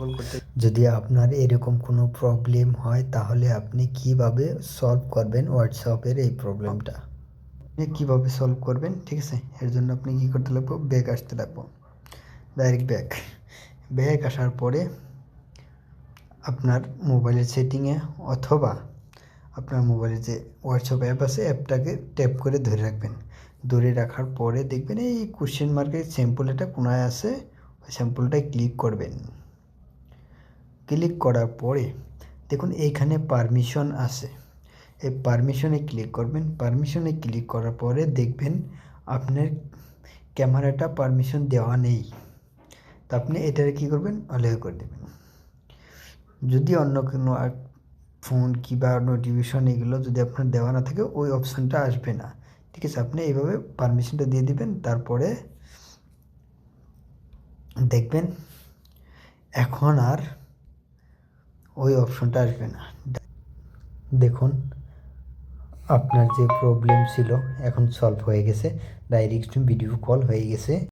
Call করতে। যদি আপনার এরকম কোনো প্রবলেম হয় তাহলে আপনি কিভাবে সলভ করবেন হোয়াটসঅ্যাপের এই প্রবলেমটা, আপনি কীভাবে সলভ করবেন, ঠিক আছে? এর জন্য আপনি কী করতে লাগবো, ব্যাক আসতে লাগবো, ডাইরেক্ট ব্যাক আসার পরে আপনার মোবাইলের সেটিংয়ে অথবা আপনার মোবাইলে যে হোয়াটসঅ্যাপ অ্যাপ আছে অ্যাপটাকে ট্যাপ করে ধরে রাখবেন। ধরে রাখার পরে দেখবেন এই কোশ্চেন মার্কের স্যাম্পল এটা কোনায় আছে, ওই স্যাম্পলটায় ক্লিক করবেন। ক্লিক করার পরে দেখুন এইখানে পারমিশন আছে, এই পারমিশনে ক্লিক করবেন। পারমিশনে ক্লিক করার পরে দেখবেন আপনার ক্যামেরাটা পারমিশন দেওয়া নেই, তা আপনি এটাকে কী করবেন, অ্যালাউ করে দেবেন। যদি অন্য কোনো ফোন কিংবা নোটিফিকেশন এগুলো যদি আপনার দেওয়া না থাকে ওই অপশানটা আসবে না, ঠিক আছে? আপনি এইভাবে পারমিশনটা দিয়ে দিবেন, তারপরে দেখবেন এখন আর ওই অপশনটা আসবে না। দেখুন আপনার যে প্রবলেম ছিল এখন সলভ হয়ে গেছে, ডাইরেক্ট ভিডিও কল হয়ে গেছে।